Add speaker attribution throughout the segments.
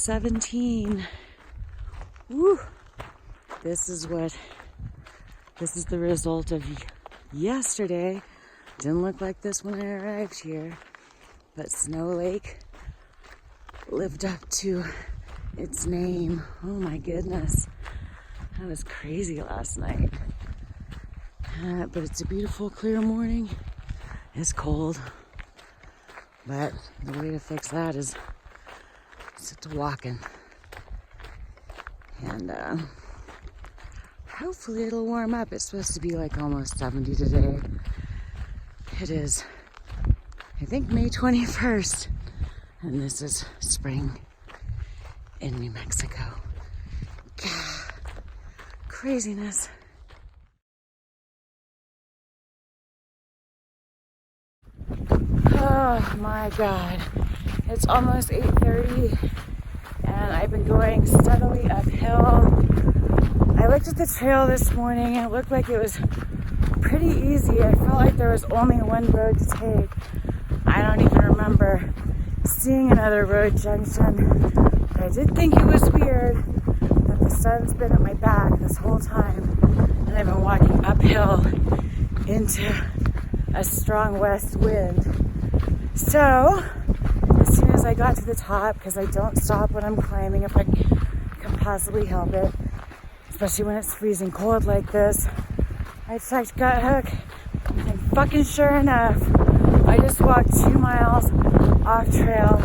Speaker 1: 17. Woo! This is the result of yesterday. Didn't look like this when I arrived here, but Snow Lake lived up to its name. Oh my goodness. That was crazy last night. But it's a beautiful, clear morning. It's cold. But the way to fix that is to walking. And hopefully it'll warm up. It's supposed to be like almost 70 today. It is, I think, May 21st. And this is spring in New Mexico. Gah, craziness. Oh my God. It's almost 8:30 and I've been going steadily uphill. I looked at the trail this morning and it looked like it was pretty easy. I felt like there was only one road to take. I don't even remember seeing another road junction. But I did think it was weird that the sun's been at my back this whole time and I've been walking uphill into a strong west wind. So, as soon as I got to the top, because I don't stop when I'm climbing if I can possibly help it, especially when it's freezing cold like this, I checked Gut Hook, and fucking sure enough, I just walked 2 miles off trail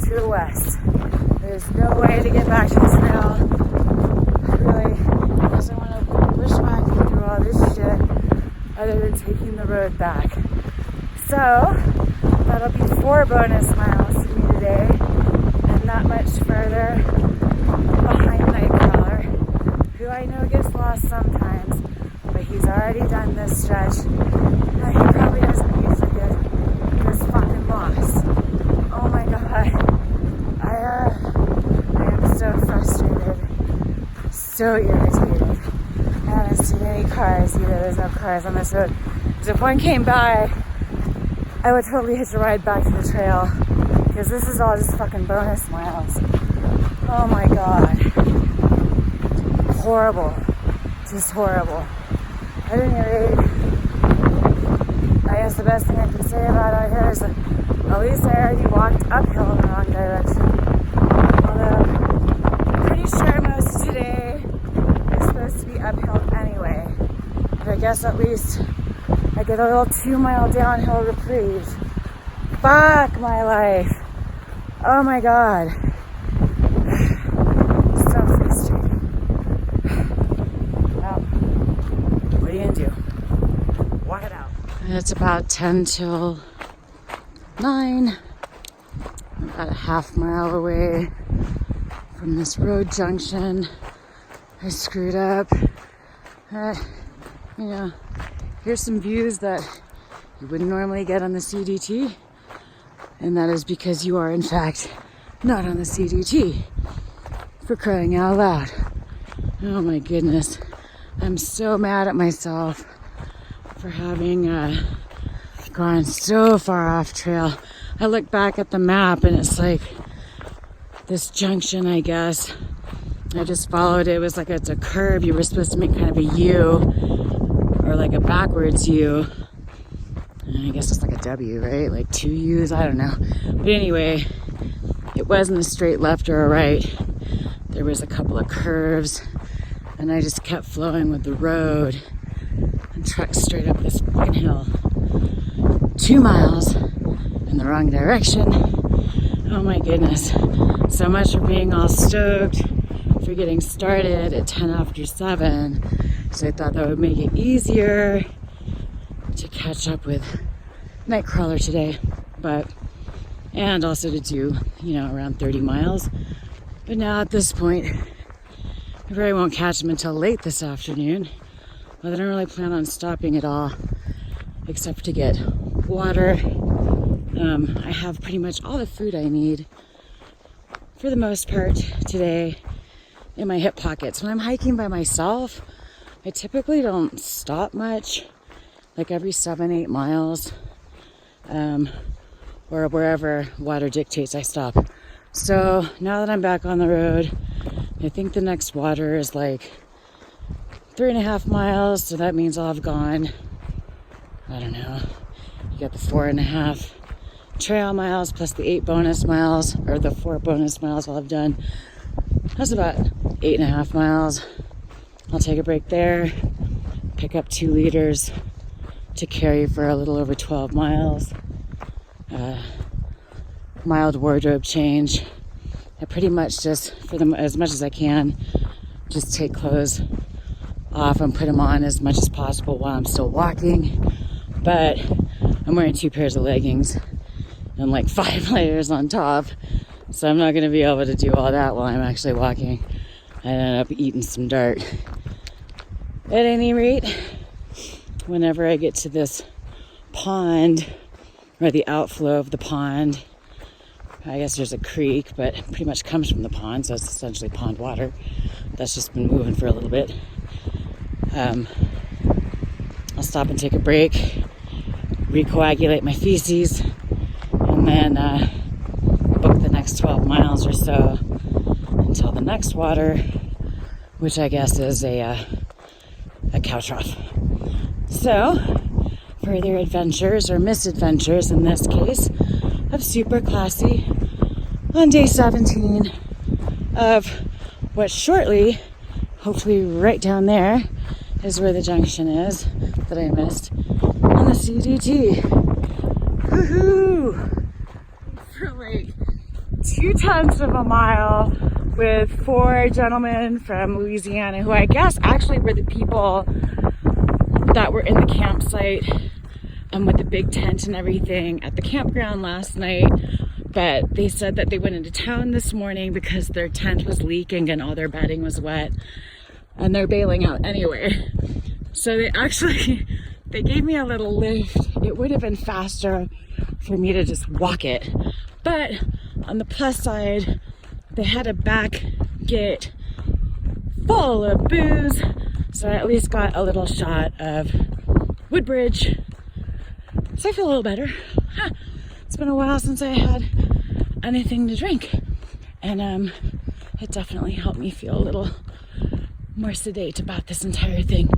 Speaker 1: to the west. There's no way to get back to the trail. I really doesn't want to go bushwhacking through all this shit other than taking the road back. So, that'll be 4 bonus miles for me today, and not much further behind Nightcrawler, who I know gets lost sometimes, but he's already done this stretch, and he probably doesn't usually get this fucking lost. Oh my God. I am so frustrated, so irritated, and there's too many cars either. There's no cars on this road, because if one came by, I would totally hitch a ride back to the trail, because this is all just fucking bonus miles. Oh my God. Horrible. Just horrible. At any rate, I guess the best thing I can say about out here is that at least I already walked uphill in the wrong direction. Although, I'm pretty sure most of today is supposed to be uphill anyway. But I guess at least I get a little 2-mile downhill reprieve. Fuck my life. Oh my God. So frustrating. Well, what are you gonna do? Walk it out. It's about 10 till 9. I'm about a half mile away from this road junction. I screwed up. Here's some views that you wouldn't normally get on the CDT, and that is because you are in fact not on the CDT, for crying out loud. Oh my goodness, I'm so mad at myself for having gone so far off trail. I look back at the map and it's like this junction, I guess. I just followed it. It was like it's a curve. You were supposed to make kind of a U, or like a backwards U. And I guess it's like a W, right? Like 2 U's, I don't know. But anyway, it wasn't a straight left or a right. There was a couple of curves, and I just kept flowing with the road and trucked straight up this fucking hill. 2 miles in the wrong direction. Oh my goodness. So much for being all stoked for getting started at 10 after 7. So I thought that would make it easier to catch up with Nightcrawler today, and also to do, around 30 miles. But now at this point, I probably won't catch him until late this afternoon. But I don't really plan on stopping at all, except to get water. I have pretty much all the food I need, for the most part, today in my hip pockets. When I'm hiking by myself, I typically don't stop much, like every 7-8 miles, or wherever water dictates I stop. So now that I'm back on the road, I think the next water is like 3.5 miles. So that means I'll have gone, I don't know, you got the 4.5 trail miles plus the 8 bonus miles, or the 4 bonus miles I'll have done. That's about 8.5 miles. I'll take a break there, pick up 2 liters to carry for a little over 12 miles. Mild wardrobe change. I pretty much just, as much as I can, just take clothes off and put them on as much as possible while I'm still walking. But I'm wearing 2 pairs of leggings and like 5 layers on top. So I'm not going to be able to do all that while I'm actually walking. I end up eating some dirt. At any rate, whenever I get to this pond, or the outflow of the pond, I guess there's a creek, but it pretty much comes from the pond, so it's essentially pond water. That's just been moving for a little bit. I'll stop and take a break, recoagulate my feces, and then book the next 12 miles or so until the next water, which I guess is a cow trough. So, further adventures, or misadventures in this case, of SuperClassy on day 17 of what shortly, hopefully right down there, is where the junction is that I missed on the CDT. Woohoo! For like 0.2 of a mile with 4 gentlemen from Louisiana who I guess actually were the people that were in the campsite with the big tent and everything at the campground last night. But they said that they went into town this morning because their tent was leaking and all their bedding was wet, and they're bailing out anyway. So they gave me a little lift. It would have been faster for me to just walk it, but on the plus side, they had a back gate full of booze, so I at least got a little shot of Woodbridge. So I feel a little better. It's been a while since I had anything to drink, and it definitely helped me feel a little more sedate about this entire thing.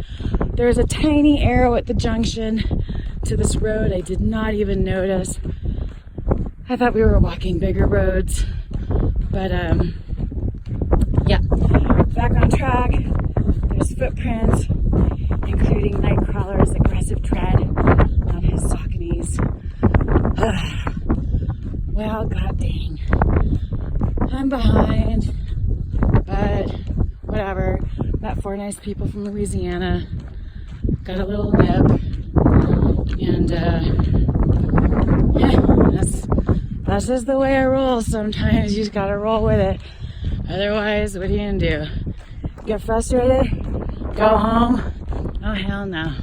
Speaker 1: There's a tiny arrow at the junction to this road I did not even notice. I thought we were walking bigger roads, but yeah, back on track. There's footprints, including Nightcrawler's aggressive tread on his Sauconys. Well, god dang. I'm behind, but whatever. Met 4 nice people from Louisiana. Got a little nip. And yeah, that's just the way I roll. Sometimes you just gotta roll with it. Otherwise, what are you gonna do? Get frustrated? Go home? Oh, hell no.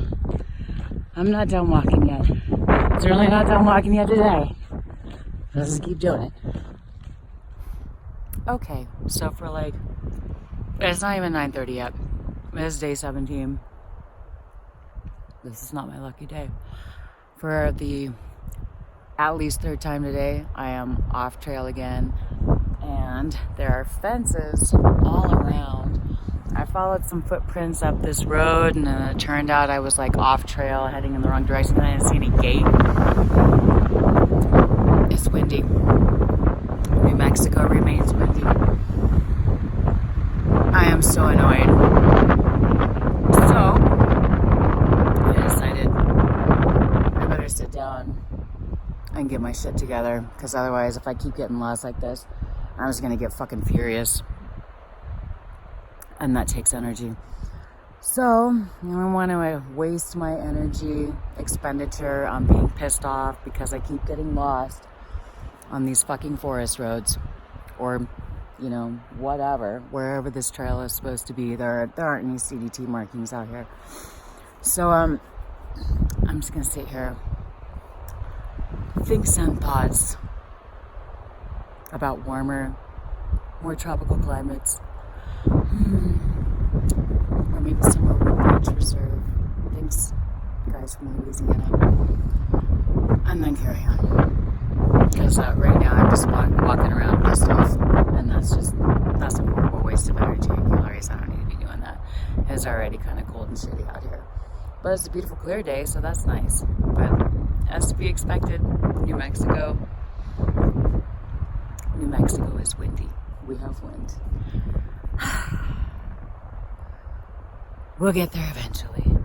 Speaker 1: I'm not done walking yet. Certainly not done walking yet today. Let's just keep doing it. Okay, so for like, it's not even 9:30 yet. This is day 17. This is not my lucky day. For the at least 3rd time today, I am off trail again, and there are fences all around. I followed some footprints up this road, and then it turned out I was like off trail, heading in the wrong direction, and I didn't see any gate. It's windy. New Mexico remains windy. I am so annoyed. So, I decided I better sit down and get my shit together, because otherwise, if I keep getting lost like this, I'm just gonna get fucking furious. And that takes energy. So, I don't want to waste my energy expenditure on being pissed off because I keep getting lost on these fucking forest roads, or, you know, whatever, wherever this trail is supposed to be. There aren't any CDT markings out here. So, I'm just gonna sit here, think some thoughts about warmer, more tropical climates. Or maybe somewhere where nature reserve. Thanks, guys from Louisiana. And then carry on. because right now I'm just walking around pissed off, and that's a horrible waste of energy and calories. I don't need to be doing that. It's already kind of cold and shitty out here, but it's a beautiful clear day, so that's nice. But as to be expected, New Mexico is windy. We have wind. We'll get there eventually.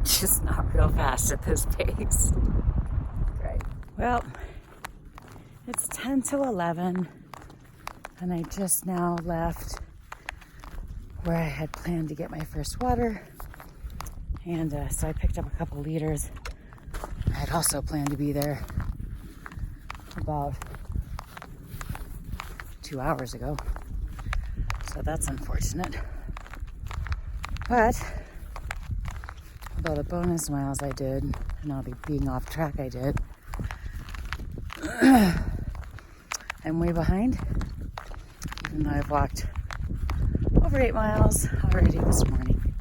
Speaker 1: Just not real fast at this pace. Right. Well, it's 10 to 11, and I just now left where I had planned to get my first water. And so I picked up a couple liters. I had also planned to be there about 2 hours ago. So that's unfortunate. But with all the bonus miles I did, and all the being off track I did, I'm way behind, even though I've walked over 8 miles already this morning.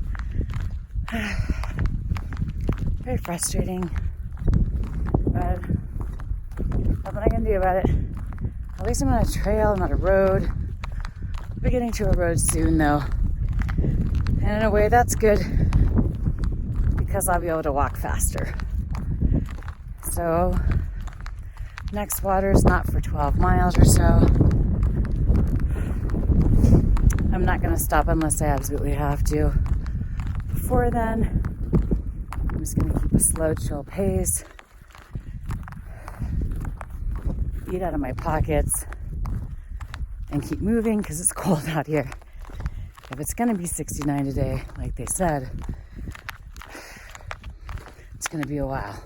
Speaker 1: Very frustrating, but nothing I can do about it. At least I'm on a trail, I'm on a road. We're getting to a road soon though. And in a way that's good because I'll be able to walk faster. So next water is not for 12 miles or so. I'm not going to stop unless I absolutely have to. Before then, I'm just going to keep a slow, chill pace. Eat out of my pockets and keep moving because it's cold out here. If it's going to be 69 today, like they said, it's going to be a while.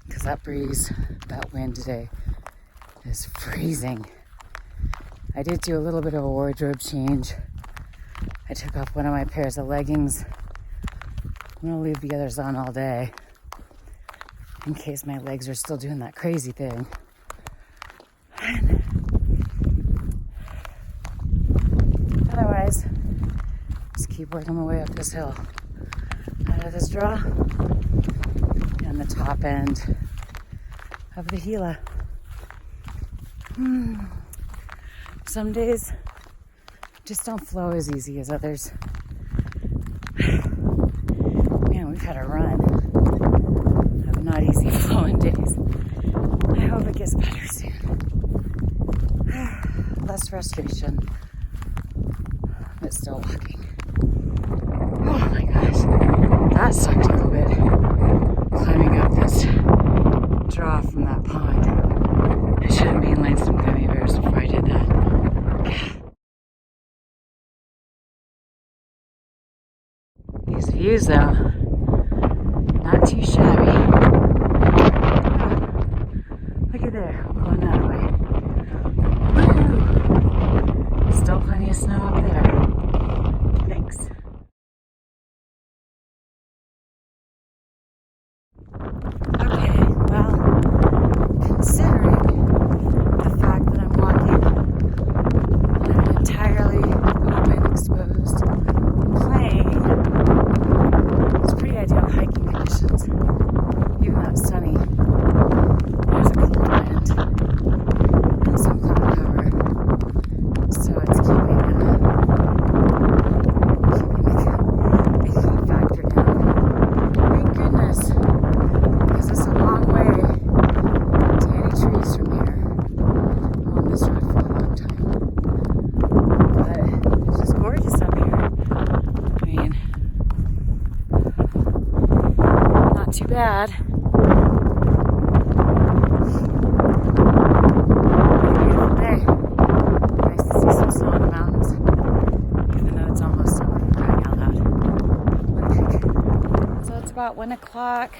Speaker 1: Because that breeze, that wind today is freezing. I did do a little bit of a wardrobe change. I took off one of my pairs of leggings. I'm going to leave the others on all day in case my legs are still doing that crazy thing. Otherwise, just keep working my way up this hill. Out of this draw and the top end of the Gila. Some days just don't flow as easy as others. Man, we've had a run of not easy flowing days. I hope it gets better soon. Less frustration, but still walking. Oh my gosh, that sucked a little bit. Climbing up this draw from that pond. I should have mainlined some gummy bears before I did that. These views though, not too shabby. Look at there, going that way. Woo! Still plenty of snow up there. Thanks. Okay, well, considering the fact that I'm walking on an entirely open, exposed plain, it's pretty ideal hiking conditions. Even though it's sunny, there's a cold wind and some cloud cover, so it's keeping the heat factor down. Thank goodness, because it's a long way to any trees from here. I'm on this road for a long time, but it's just gorgeous up here. I mean, not too bad. Beautiful day. Nice to see some snow in the mountains, even though it's almost summer. Crying out loud. What the heck? So it's about 1 o'clock,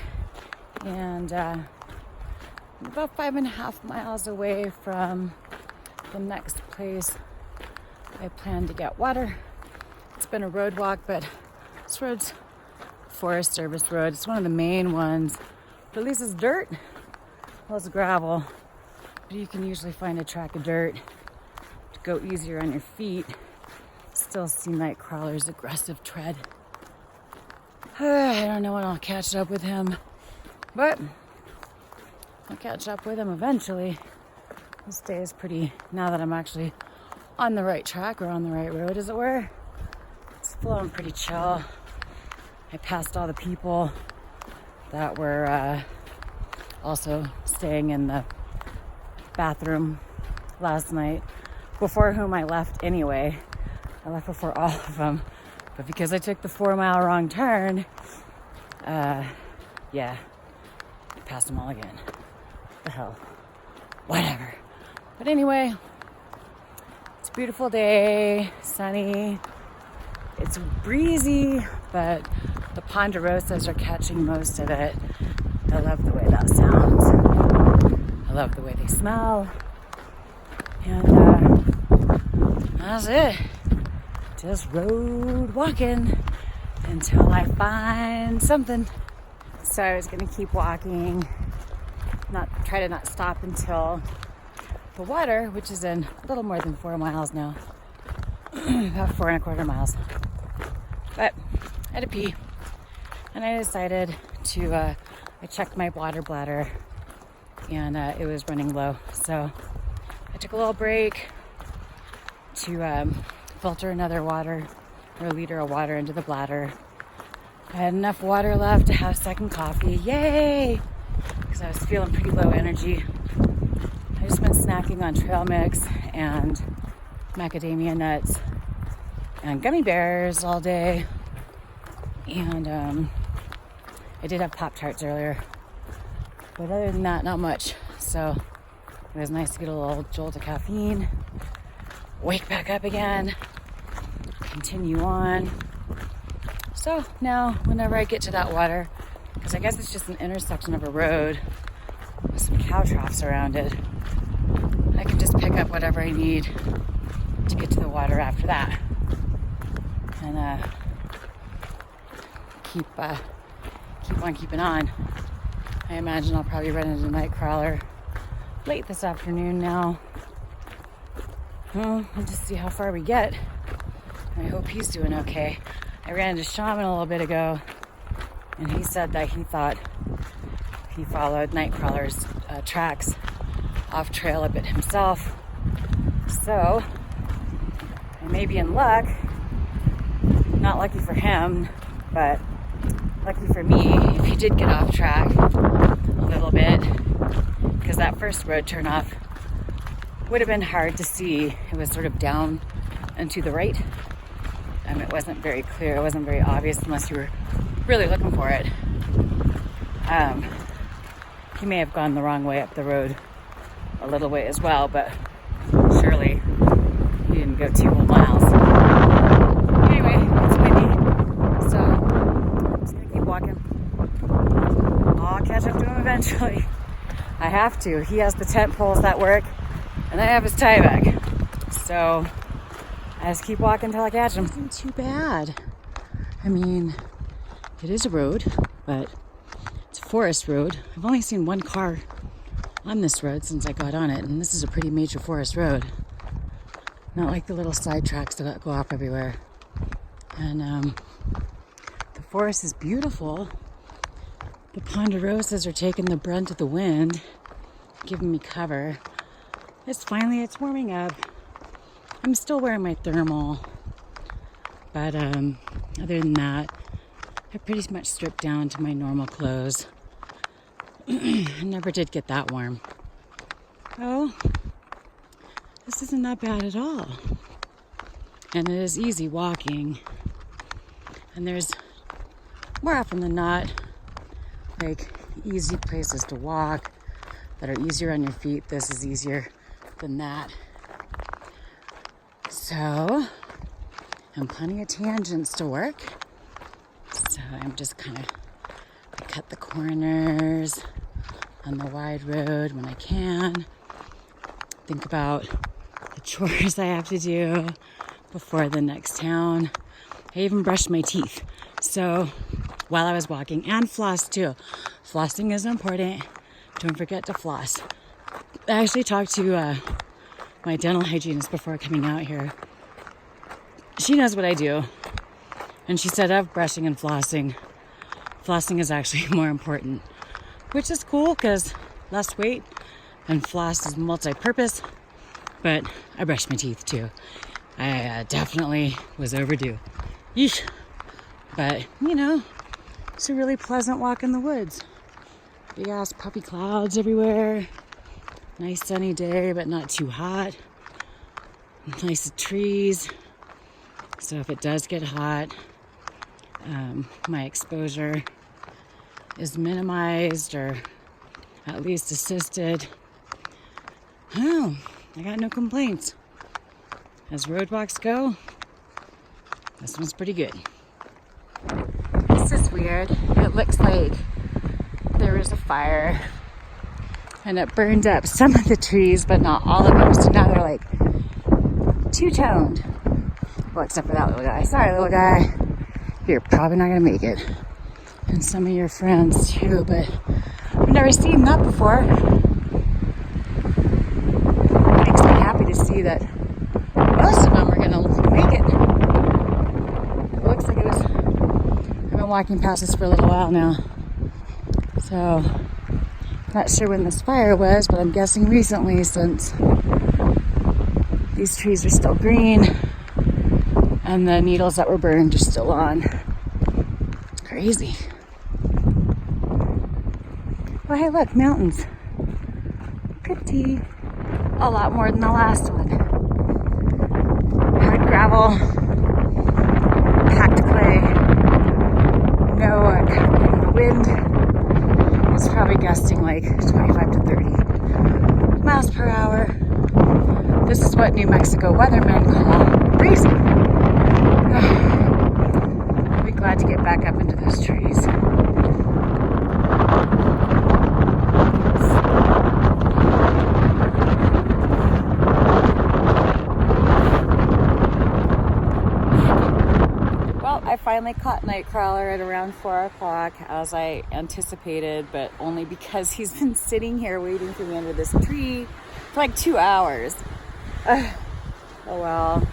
Speaker 1: and I'm about 5.5 miles away from the next place I plan to get water. It's been a road walk, but this road's Forest Service road. It's one of the main ones, but at least it's dirt. Well, it's gravel, but you can usually find a track of dirt to go easier on your feet. Still see Nightcrawler's aggressive tread. I don't know when I'll catch up with him, but I'll catch up with him eventually. This day is pretty, now that I'm actually on the right track or on the right road, as it were. It's flowing pretty chill. I passed all the people that were also staying in the bathroom last night, before whom I left anyway. I left before all of them, but because I took the 4-mile wrong turn, yeah, I passed them all again. The hell, whatever. But anyway, it's a beautiful day, sunny. It's breezy, but the ponderosas are catching most of it. I love the way that sounds. I love the way they smell. And that's it. Just road walking until I find something. So I was gonna keep walking, try to not stop until the water, which is in a little more than 4 miles now. About 4.25 miles. But I had to pee, and I decided to, I checked my water bladder, and it was running low. So I took a little break to filter another water, or a liter of water into the bladder. I had enough water left to have second coffee. Yay! Because I was feeling pretty low energy. I just been snacking on trail mix and macadamia nuts and gummy bears all day. And I did have Pop-Tarts earlier. But other than that, not much. So it was nice to get a little jolt of caffeine, wake back up again, continue on. So now, whenever I get to that water, because I guess it's just an intersection of a road with some cow troughs around it, I can just pick up whatever I need to get to the water after that. And keep on keeping on. I imagine I'll probably run into Nightcrawler late this afternoon now. Well, we'll just see how far we get. I hope he's doing okay. I ran into Shaman a little bit ago, and he said that he thought he followed Nightcrawler's tracks off trail a bit himself. So I may be in luck. Not lucky for him, but lucky for me if he did get off track a little bit, because that first road turnoff would have been hard to see. It was sort of down and to the right. It wasn't very clear. It wasn't very obvious unless you were really looking for it. He may have gone the wrong way up the road a little way as well, but surely he didn't go 2 whole miles. Anyway, it's windy, so I'm just gonna keep walking. I'll catch up to him eventually. I have to. He has the tent poles that work, and I have his tie bag. So I just keep walking until I catch him. It isn't too bad. I mean, it is a road, but it's a forest road. I've only seen one car on this road since I got on it, and this is a pretty major forest road. Not like the little side tracks that go off everywhere. And the forest is beautiful. The ponderosas are taking the brunt of the wind, giving me cover. It's warming up. I'm still wearing my thermal, but other than that, I pretty much stripped down to my normal clothes. I never did get that warm. Oh, this isn't that bad at all. And it is easy walking. And there's, more often than not, like easy places to walk that are easier on your feet. This is easier than that. So, and plenty of tangents to work. So I'm just kind of cut the corners on the wide road when I can. Think about the chores I have to do before the next town. I even brushed my teeth. So while I was walking, and floss too. Flossing is important. Don't forget to floss. I actually talked to my dental hygienist before coming out here. She knows what I do. And she said of brushing and flossing is actually more important. Which is cool because less weight, and floss is multi-purpose, but I brushed my teeth too. I definitely was overdue. Yeesh. But, you know, it's a really pleasant walk in the woods. Big ass puffy clouds everywhere. Nice sunny day, but not too hot. Nice trees. So if it does get hot, my exposure is minimized or at least assisted. Oh, I got no complaints. As roadwalks go, this one's pretty good. This is weird. It looks like there was a fire and it burned up some of the trees, but not all of them. So now they're like two-toned. Well, except for that little guy. Sorry, little guy. You're probably not gonna make it. And some of your friends too, but I've never seen that before. It makes me happy to see that most of them are gonna make it. It looks like it was, I've been walking past this for a little while now. So, not sure when this fire was, but I'm guessing recently since these trees are still green and the needles that were burned are still on. Crazy. Oh, hey, look, mountains. Pretty. A lot more than the last one. Hard gravel, packed clay, no covering the wind. It's probably gusting like 25 to 30 miles per hour. This is what New Mexico weathermen call breezy. I'll be glad to get back up into those trees. Well, I finally caught Nightcrawler at around 4 o'clock as I anticipated, but only because he's been sitting here waiting for me under this tree for like 2 hours. Oh well.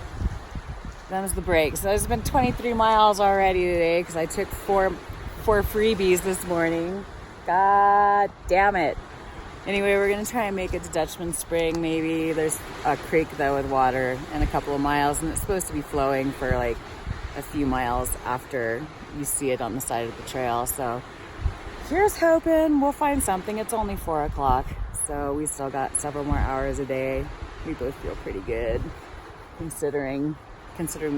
Speaker 1: That was the break. So it's been 23 miles already today because I took four freebies this morning. God damn it. Anyway, we're going to try and make it to Dutchman Spring. Maybe there's a creek though with water in a couple of miles, and it's supposed to be flowing for like a few miles after you see it on the side of the trail. So here's hoping we'll find something. It's only 4 o'clock, so we still got several more hours a day. We both feel pretty good considering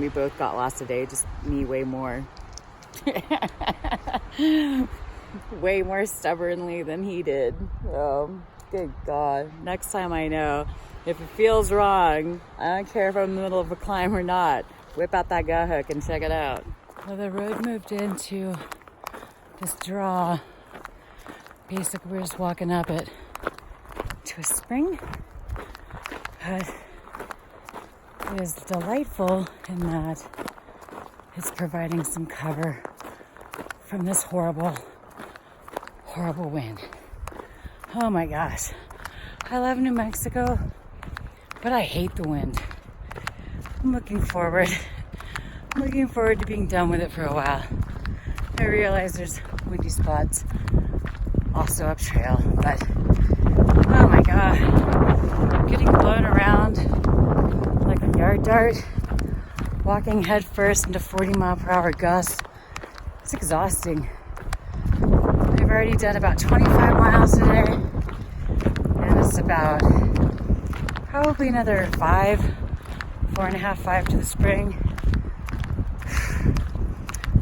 Speaker 1: we both got lost today, just me way more. Way more stubbornly than he did. Oh, good God. Next time I know, if it feels wrong, I don't care if I'm in the middle of a climb or not, whip out that gut hook and check it out. Well, the road moved into this draw. Basically, we're just walking up it to a spring. But it is delightful in that it's providing some cover from this horrible wind. Oh my gosh. I love New Mexico, but I hate the wind. I'm looking forward to being done with it for a while. I realize there's windy spots also up trail, but oh my God. Getting blown around like a yard dart, walking head first into 40-mile-per-hour gusts. It's exhausting. I've already done about 25 miles today, and it's about probably another 4.5 to the spring.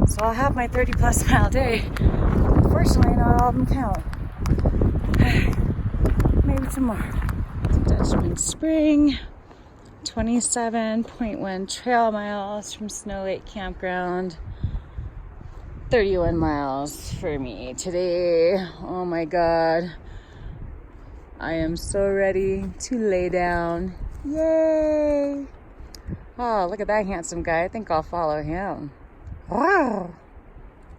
Speaker 1: So I'll have my 30-plus mile day. Unfortunately, not all of them count. Maybe tomorrow. Dutchman Spring. 27.1 trail miles from Snow Lake Campground. 31 miles for me today. Oh my God. I am so ready to lay down. Yay! Oh, look at that handsome guy. I think I'll follow him. Wow.